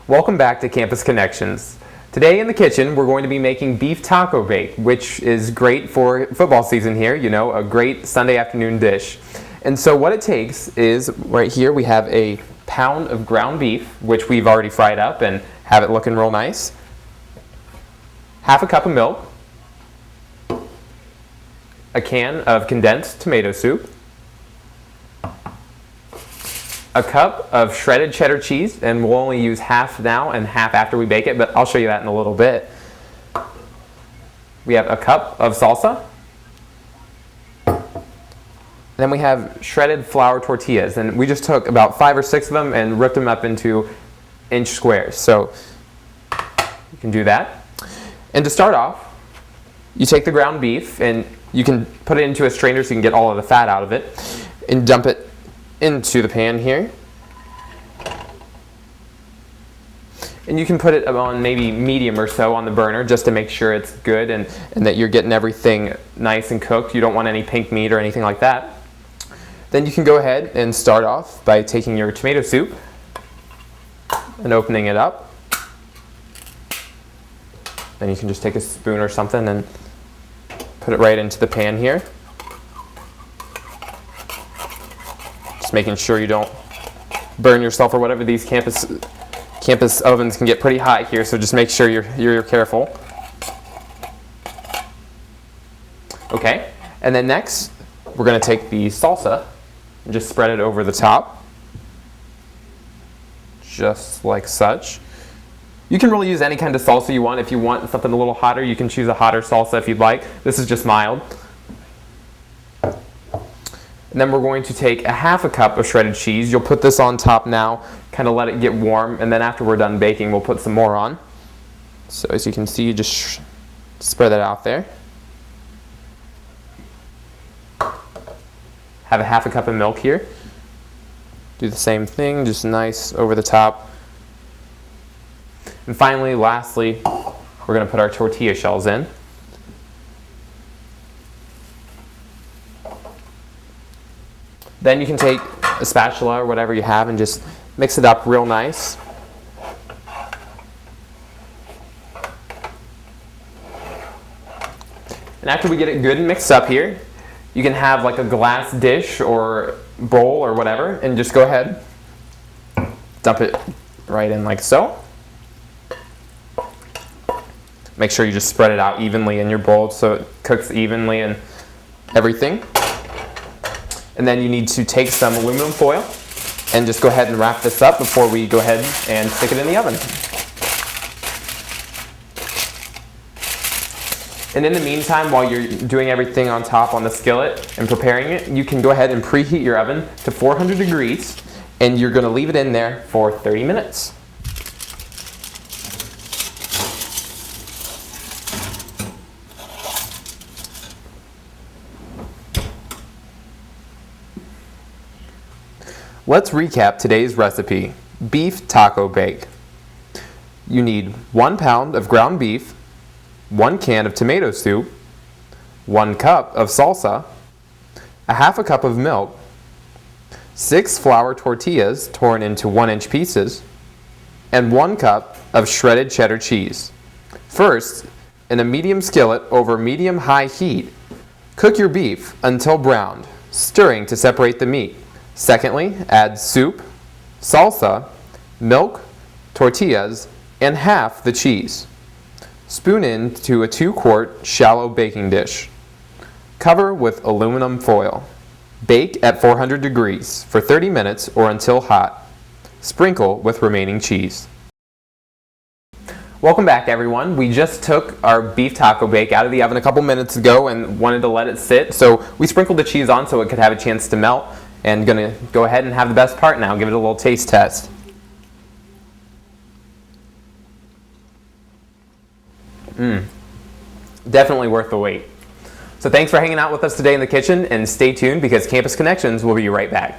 Welcome back to Campus Connections. Today in the kitchen we're going to be making beef taco bake, which is great for football season here, you know, a great Sunday afternoon dish. And so what it takes is, right here we have a pound of ground beef, which we've already fried up and have it looking real nice. Half a cup of milk, a can of condensed tomato soup, a cup of shredded cheddar cheese, and we'll only use half now and half after we bake it, but I'll show you that in a little bit. We have a cup of salsa. Then we have shredded flour tortillas, and we just took about 5 or 6 of them and ripped them up into inch squares. So you can do that. And to start off, you take the ground beef and you can put it into a strainer so you can get all of the fat out of it, and dump it into the pan here. And you can put it on maybe medium or so on the burner just to make sure it's good and that you're getting everything nice and cooked. You don't want any pink meat or anything like that. Then you can go ahead and start off by taking your tomato soup and opening it up. Then you can just take a spoon or something and put it right into the pan here. Making sure you don't burn yourself or whatever. These campus ovens can get pretty hot here, so just make sure you're careful. Okay, and then next we're going to take the salsa and just spread it over the top, just like such. You can really use any kind of salsa you want. If you want something a little hotter, you can choose a hotter salsa if you'd like. This is just mild. And then we're going to take a half a cup of shredded cheese. You'll put this on top now, kind of let it get warm, and then after we're done baking, we'll put some more on. So as you can see, you just spread that out there. Have a half a cup of milk here. Do the same thing, just nice over the top. And finally, lastly, we're going to put our tortilla shells in. Then you can take a spatula or whatever you have and just mix it up real nice. And after we get it good and mixed up here, you can have like a glass dish or bowl or whatever and just go ahead, dump it right in like so. Make sure you just spread it out evenly in your bowl so it cooks evenly and everything. And then you need to take some aluminum foil and just go ahead and wrap this up before we go ahead and stick it in the oven. And in the meantime, while you're doing everything on top on the skillet and preparing it, you can go ahead and preheat your oven to 400 degrees, and you're going to leave it in there for 30 minutes. Let's recap today's recipe, beef taco bake. You need 1 pound of ground beef, 1 can of tomato soup, 1 cup of salsa, a half a cup of milk, 6 flour tortillas torn into 1-inch pieces, and 1 cup of shredded cheddar cheese. First, in a medium skillet over medium-high heat, cook your beef until browned, stirring to separate the meat. Secondly, add soup, salsa, milk, tortillas, and half the cheese. Spoon into a 2-quart shallow baking dish. Cover with aluminum foil. Bake at 400 degrees for 30 minutes or until hot. Sprinkle with remaining cheese. Welcome back, everyone. We just took our beef taco bake out of the oven a couple minutes ago and wanted to let it sit, so we sprinkled the cheese on so it could have a chance to melt. And gonna go ahead and have the best part now. Give it a little taste test. Definitely worth the wait. So thanks for hanging out with us today in the kitchen, and stay tuned because Campus Connections will be right back.